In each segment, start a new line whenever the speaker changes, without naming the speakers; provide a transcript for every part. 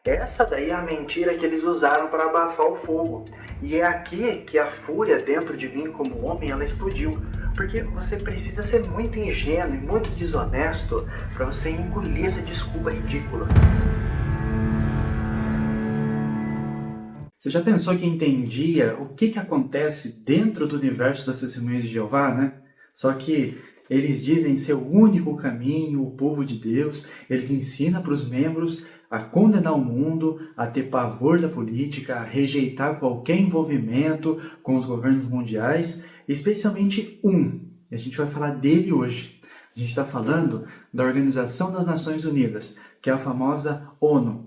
Essa daí é a mentira que eles usaram para abafar o fogo. E é aqui que a fúria dentro de mim como homem, ela explodiu. Porque você precisa ser muito ingênuo e muito desonesto para você engolir essa desculpa ridícula. Você já pensou que entendia o que acontece dentro do universo das Testemunhas de Jeová, né? Só que eles dizem ser o único caminho, o povo de Deus. Eles ensinam para os membros a condenar o mundo, a ter pavor da política, a rejeitar qualquer envolvimento com os governos mundiais, especialmente um. E a gente vai falar dele hoje. A gente está falando da Organização das Nações Unidas, que é a famosa ONU.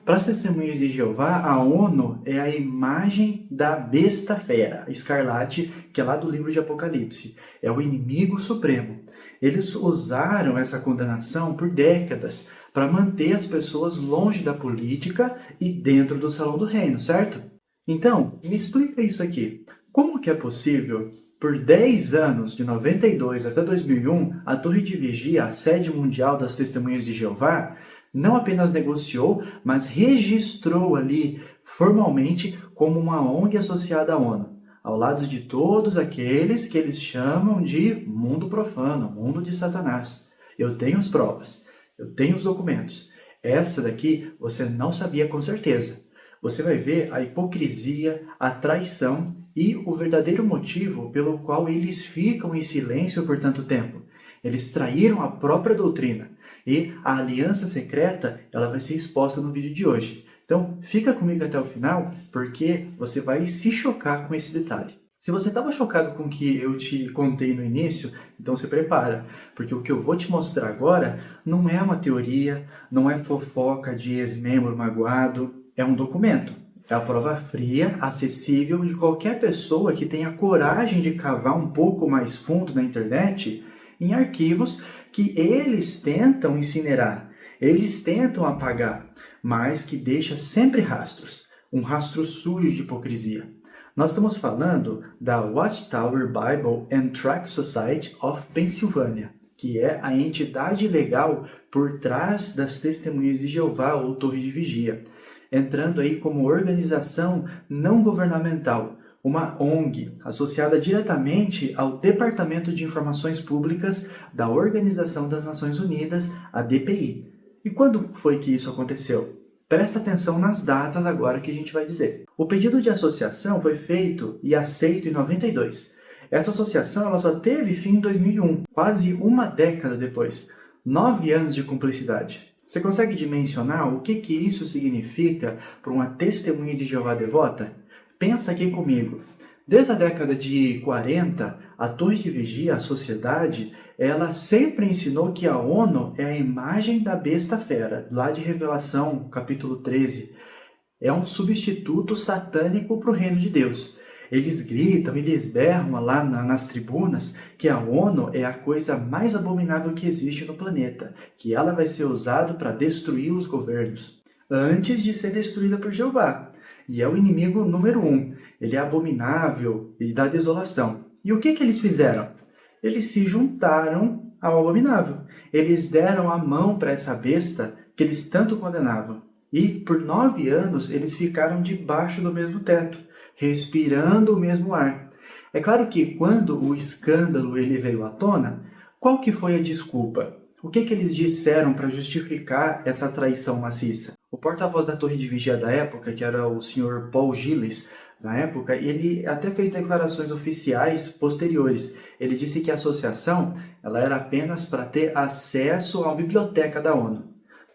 Para as Testemunhas de Jeová, a ONU é a imagem da besta fera, escarlate, que é lá do livro de Apocalipse. É o inimigo supremo. Eles usaram essa condenação por décadas para manter as pessoas longe da política e dentro do salão do reino, certo? Então, me explica isso aqui. Como que é possível, por 10 anos, de 92 até 2001, a Torre de Vigia, a sede mundial das Testemunhas de Jeová, não apenas negociou, mas registrou ali formalmente como uma ONG associada à ONU, ao lado de todos aqueles que eles chamam de mundo profano, mundo de Satanás. Eu tenho as provas, eu tenho os documentos. Essa daqui você não sabia com certeza. Você vai ver a hipocrisia, a traição e o verdadeiro motivo pelo qual eles ficam em silêncio por tanto tempo. Eles traíram a própria doutrina. E a aliança secreta, ela vai ser exposta no vídeo de hoje. Então, fica comigo até o final, porque você vai se chocar com esse detalhe. Se você estava chocado com o que eu te contei no início, então se prepara, porque o que eu vou te mostrar agora não é uma teoria, não é fofoca de ex-membro magoado, é um documento. É a prova fria, acessível de qualquer pessoa que tenha coragem de cavar um pouco mais fundo na internet em arquivos que eles tentam incinerar, eles tentam apagar, mas que deixa sempre rastros, um rastro sujo de hipocrisia. Nós estamos falando da Watchtower Bible and Tract Society of Pennsylvania, que é a entidade legal por trás das Testemunhas de Jeová ou Torre de Vigia, entrando aí como organização não governamental, uma ONG associada diretamente ao Departamento de Informações Públicas da Organização das Nações Unidas, a DPI. E quando foi que isso aconteceu? Presta atenção nas datas agora que a gente vai dizer. O pedido de associação foi feito e aceito em 92. Essa associação ela só teve fim em 2001, quase uma década depois. 9 anos de cumplicidade. Você consegue dimensionar o que isso significa para uma testemunha de Jeová devota? Pensa aqui comigo. Desde a década de 40, a Torre de Vigia, a sociedade, ela sempre ensinou que a ONU é a imagem da besta fera, lá de Revelação, capítulo 13. É um substituto satânico para o reino de Deus. Eles gritam, eles berram lá nas tribunas que a ONU é a coisa mais abominável que existe no planeta, que ela vai ser usada para destruir os governos, antes de ser destruída por Jeová. E é o inimigo número 1. Ele é abominável e dá desolação. E o que eles fizeram? Eles se juntaram ao abominável. Eles deram a mão para essa besta que eles tanto condenavam. E por 9 anos eles ficaram debaixo do mesmo teto, respirando o mesmo ar. É claro que quando o escândalo ele veio à tona, qual que foi a desculpa? O que eles disseram para justificar essa traição maciça? O porta-voz da Torre de Vigia da época, que era o Sr. Paul Gillis, na época, ele até fez declarações oficiais posteriores. Ele disse que a associação ela era apenas para ter acesso à biblioteca da ONU.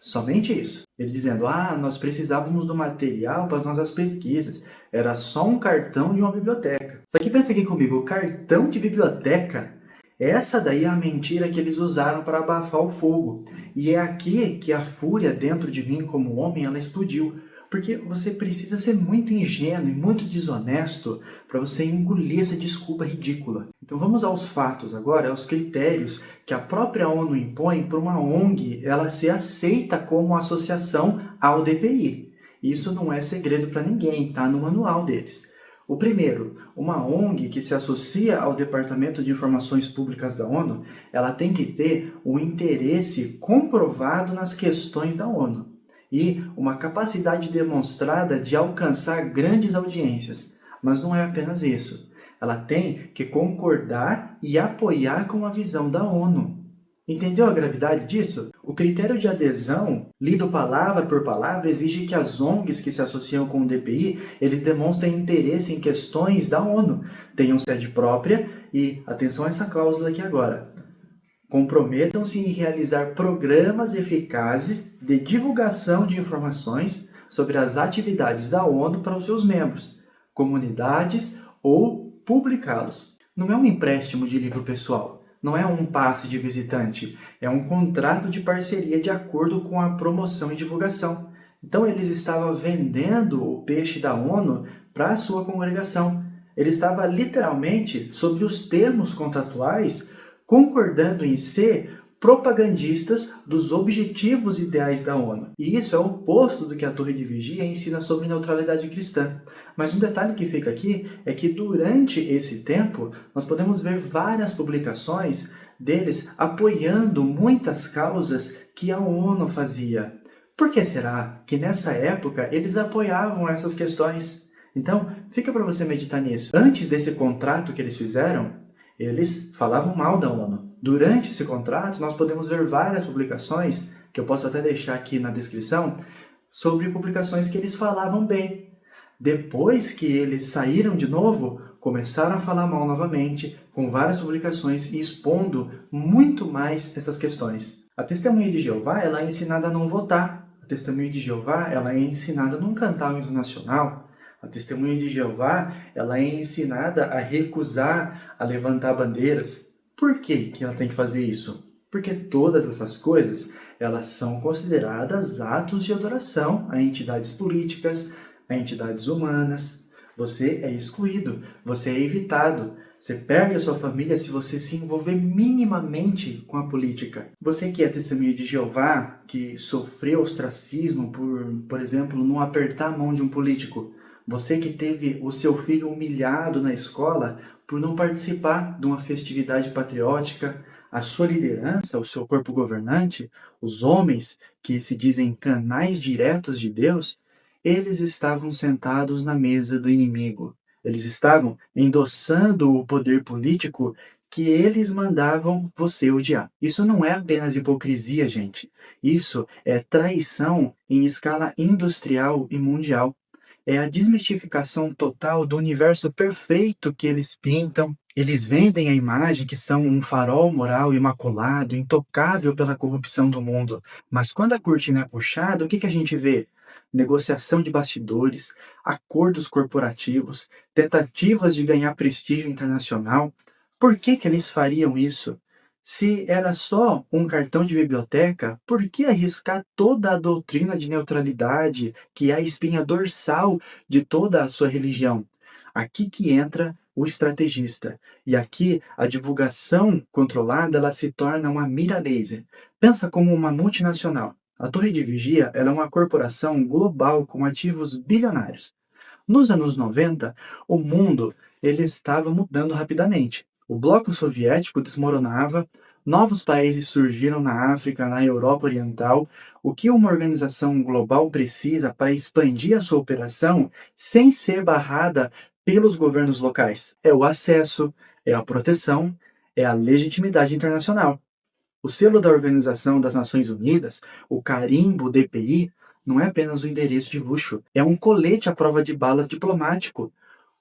Somente isso. Ele dizendo, nós precisávamos do material para as nossas pesquisas. Era só um cartão de uma biblioteca. Só que pensa aqui comigo, cartão de biblioteca? Essa daí é a mentira que eles usaram para abafar o fogo. E é aqui que a fúria dentro de mim como homem, ela explodiu. Porque você precisa ser muito ingênuo e muito desonesto para você engolir essa desculpa ridícula. Então vamos aos fatos agora, aos critérios que a própria ONU impõe para uma ONG ela ser aceita como associação ao DPI. Isso não é segredo para ninguém, está no manual deles. O primeiro, uma ONG que se associa ao Departamento de Informações Públicas da ONU, ela tem que ter um interesse comprovado nas questões da ONU. e uma capacidade demonstrada de alcançar grandes audiências. Mas não é apenas isso. Ela tem que concordar e apoiar com a visão da ONU. Entendeu a gravidade disso? O critério de adesão, lido palavra por palavra, exige que as ONGs que se associam com o DPI, eles demonstrem interesse em questões da ONU, tenham sede própria e, atenção a essa cláusula aqui agora, comprometam-se em realizar programas eficazes de divulgação de informações sobre as atividades da ONU para os seus membros, comunidades ou publicá-los. Não é um empréstimo de livro pessoal, não é um passe de visitante, é um contrato de parceria de acordo com a promoção e divulgação. Então eles estavam vendendo o peixe da ONU para a sua congregação. Ele estava literalmente, sob os termos contratuais, concordando em ser propagandistas dos objetivos ideais da ONU. E isso é o oposto do que a Torre de Vigia ensina sobre neutralidade cristã. Mas um detalhe que fica aqui é que durante esse tempo nós podemos ver várias publicações deles apoiando muitas causas que a ONU fazia. Por que será que nessa época eles apoiavam essas questões? Então, fica para você meditar nisso. Antes desse contrato que eles fizeram, eles falavam mal da ONU. Durante esse contrato, nós podemos ver várias publicações, que eu posso até deixar aqui na descrição, sobre publicações que eles falavam bem. Depois que eles saíram de novo, começaram a falar mal novamente, com várias publicações e expondo muito mais essas questões. A Testemunha de Jeová, ela é ensinada a não votar. A Testemunha de Jeová, ela é ensinada a não cantar o hino nacional. A Testemunha de Jeová, ela é ensinada a recusar a levantar bandeiras. Por que ela tem que fazer isso? Porque todas essas coisas, elas são consideradas atos de adoração a entidades políticas, a entidades humanas. Você é excluído, você é evitado. Você perde a sua família se você se envolver minimamente com a política. Você que é testemunha de Jeová, que sofreu ostracismo por exemplo, não apertar a mão de um político. Você que teve o seu filho humilhado na escola por não participar de uma festividade patriótica, a sua liderança, o seu corpo governante, os homens que se dizem canais diretos de Deus, eles estavam sentados na mesa do inimigo. Eles estavam endossando o poder político que eles mandavam você odiar. Isso não é apenas hipocrisia, gente. Isso é traição em escala industrial e mundial. É a desmistificação total do universo perfeito que eles pintam. Eles vendem a imagem que são um farol moral imaculado, intocável pela corrupção do mundo. Mas quando a cortina é puxada, o que a gente vê? Negociação de bastidores, acordos corporativos, tentativas de ganhar prestígio internacional. Por que eles fariam isso? Se era só um cartão de biblioteca, por que arriscar toda a doutrina de neutralidade, que é a espinha dorsal de toda a sua religião? Aqui que entra o estrategista. E aqui a divulgação controlada ela se torna uma mira laser. Pensa como uma multinacional. A Torre de Vigia ela é uma corporação global com ativos bilionários. Nos anos 90, o mundo ele estava mudando rapidamente. O bloco soviético desmoronava, novos países surgiram na África, na Europa Oriental. O que uma organização global precisa para expandir a sua operação sem ser barrada pelos governos locais? É o acesso, é a proteção, é a legitimidade internacional. O selo da Organização das Nações Unidas, o carimbo DPI, não é apenas um endereço de luxo, é um colete à prova de balas diplomático.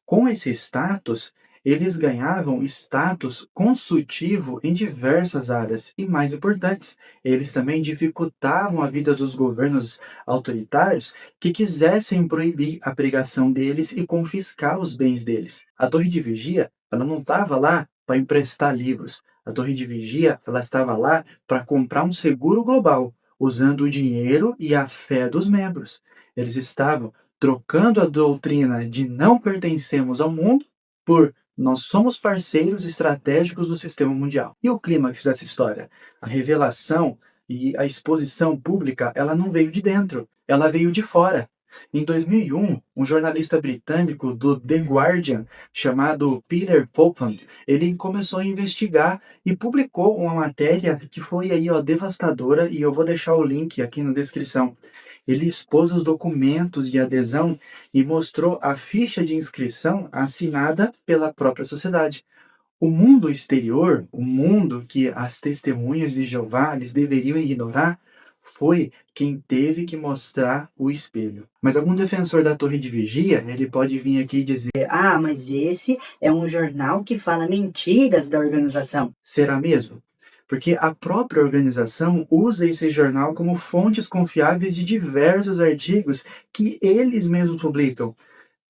Com esse status, eles ganhavam status consultivo em diversas áreas e, mais importantes, eles também dificultavam a vida dos governos autoritários que quisessem proibir a pregação deles e confiscar os bens deles. A Torre de Vigia, ela não estava lá para emprestar livros. A Torre de Vigia, ela estava lá para comprar um seguro global, usando o dinheiro e a fé dos membros. Eles estavam trocando a doutrina de não pertencemos ao mundo por nós somos parceiros estratégicos do sistema mundial. E o clímax dessa história? A revelação e a exposição pública, ela não veio de dentro, ela veio de fora. Em 2001, um jornalista britânico do The Guardian, chamado Peter Popham, ele começou a investigar e publicou uma matéria que foi aí, devastadora, e eu vou deixar o link aqui na descrição. Ele expôs os documentos de adesão e mostrou a ficha de inscrição assinada pela própria sociedade. O mundo exterior, o mundo que as testemunhas de Jeová eles deveriam ignorar, foi quem teve que mostrar o espelho. Mas algum defensor da Torre de Vigia, ele pode vir aqui e dizer:
Ah, mas esse é um jornal que fala mentiras da organização.
será mesmo? Porque a própria organização usa esse jornal como fontes confiáveis de diversos artigos que eles mesmos publicam.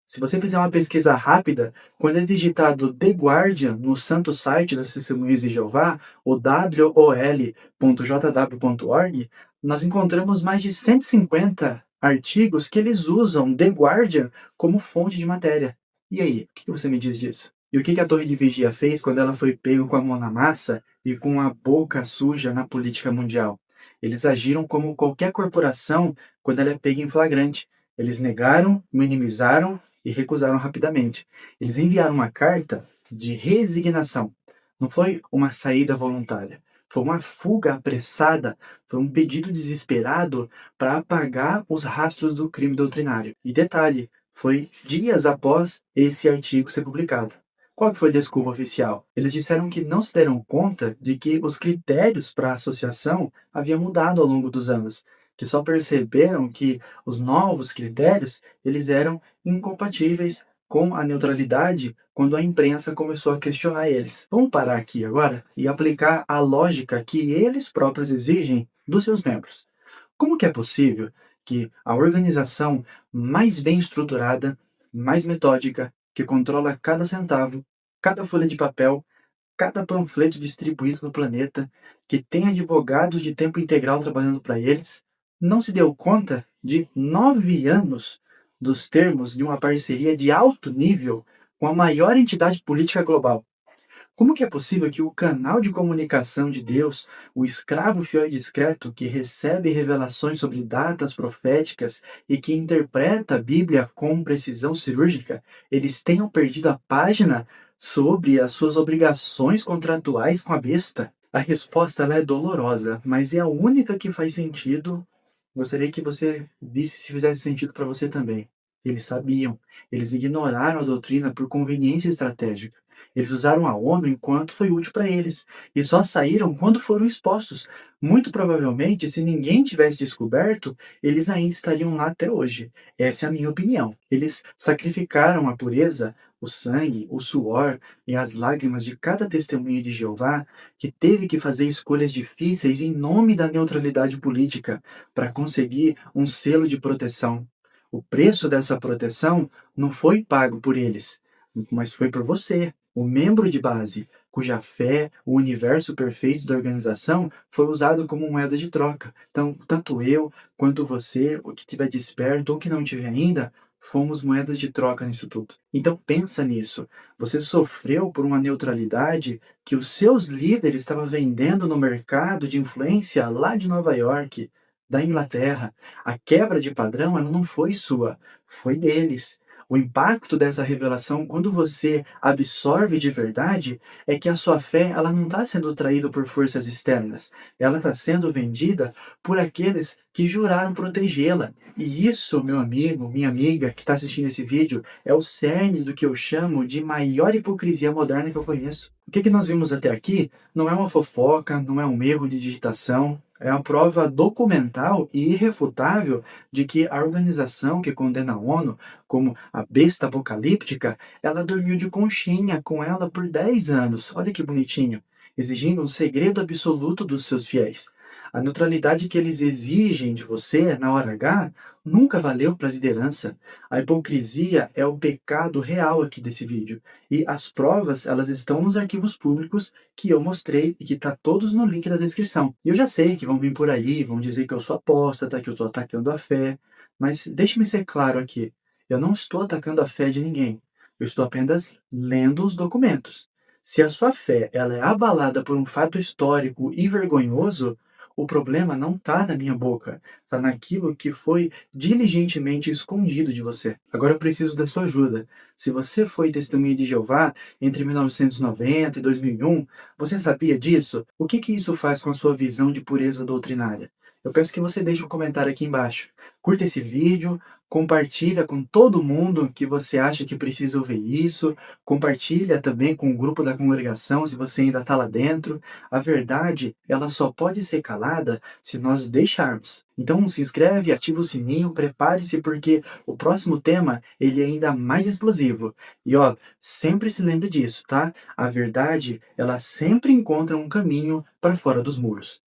Se você fizer uma pesquisa rápida, quando é digitado The Guardian no santo site das Testemunhas de Jeová, o wol.jw.org, nós encontramos mais de 150 artigos que eles usam The Guardian como fonte de matéria. E aí, o que você me diz disso? E o que a Torre de Vigia fez quando ela foi pega com a mão na massa e com a boca suja na política mundial? Eles agiram como qualquer corporação quando ela é pega em flagrante. Eles negaram, minimizaram e recusaram rapidamente. Eles enviaram uma carta de resignação. Não foi uma saída voluntária. Foi uma fuga apressada, foi um pedido desesperado para apagar os rastros do crime doutrinário. E detalhe, foi dias após esse artigo ser publicado. Qual foi a desculpa oficial? Eles disseram que não se deram conta de que os critérios para a associação haviam mudado ao longo dos anos, que só perceberam que os novos critérios eles eram incompatíveis com a neutralidade quando a imprensa começou a questionar eles. Vamos parar aqui agora e aplicar a lógica que eles próprios exigem dos seus membros. Como que é possível que a organização mais bem estruturada, mais metódica, que controla cada centavo, cada folha de papel, cada panfleto distribuído no planeta, que tem advogados de tempo integral trabalhando para eles, não se deu conta de 9 anos dos termos de uma parceria de alto nível com a maior entidade política global? Como que é possível que o canal de comunicação de Deus, o escravo fiel e discreto que recebe revelações sobre datas proféticas e que interpreta a Bíblia com precisão cirúrgica, eles tenham perdido a página sobre as suas obrigações contratuais com a besta? A resposta ela é dolorosa, mas é a única que faz sentido. Gostaria que você visse se fizesse sentido para você também. Eles sabiam, eles ignoraram a doutrina por conveniência estratégica. Eles usaram a ONU enquanto foi útil para eles e só saíram quando foram expostos. Muito provavelmente, se ninguém tivesse descoberto, eles ainda estariam lá até hoje. Essa é a minha opinião. Eles sacrificaram a pureza, o sangue, o suor e as lágrimas de cada testemunha de Jeová que teve que fazer escolhas difíceis em nome da neutralidade política para conseguir um selo de proteção. O preço dessa proteção não foi pago por eles, mas foi por você, o membro de base, cuja fé, o universo perfeito da organização, foi usado como moeda de troca. Então, tanto eu quanto você, o que estiver desperto ou que não tiver ainda, fomos moedas de troca nisso tudo. Então pensa nisso. Você sofreu por uma neutralidade que os seus líderes estavam vendendo no mercado de influência lá de Nova York, da Inglaterra. A quebra de padrão ela não foi sua, foi deles. O impacto dessa revelação, quando você absorve de verdade, é que a sua fé ela não está sendo traída por forças externas. Ela está sendo vendida por aqueles que juraram protegê-la. E isso, meu amigo, minha amiga que está assistindo esse vídeo, é o cerne do que eu chamo de maior hipocrisia moderna que eu conheço. O que nós vimos até aqui não é uma fofoca, não é um erro de digitação, é uma prova documental e irrefutável de que a organização que condena a ONU como a besta apocalíptica, ela dormiu de conchinha com ela por 10 anos. Olha que bonitinho, exigindo um segredo absoluto dos seus fiéis. A neutralidade que eles exigem de você na hora H nunca valeu para a liderança. A hipocrisia é o pecado real aqui desse vídeo. E as provas, elas estão nos arquivos públicos que eu mostrei e que tá todos no link da descrição. E eu já sei que vão vir por aí, vão dizer que eu sou apóstata, que eu estou atacando a fé. Mas deixe-me ser claro aqui. Eu não estou atacando a fé de ninguém. Eu estou apenas lendo os documentos. Se a sua fé ela é abalada por um fato histórico e vergonhoso, o problema não está na minha boca, está naquilo que foi diligentemente escondido de você. Agora eu preciso da sua ajuda. Se você foi testemunha de Jeová entre 1990 e 2001, você sabia disso? O que isso faz com a sua visão de pureza doutrinária? eu peço que você deixe um comentário aqui embaixo. Curta esse vídeo, compartilha com todo mundo que você acha que precisa ouvir isso, compartilha também com o grupo da congregação se você ainda está lá dentro. A verdade, ela só pode ser calada se nós deixarmos. Então se inscreve, ativa o sininho, prepare-se porque o próximo tema ele é ainda mais explosivo. E ó, sempre se lembre disso, tá? A verdade, ela sempre encontra um caminho para fora dos muros.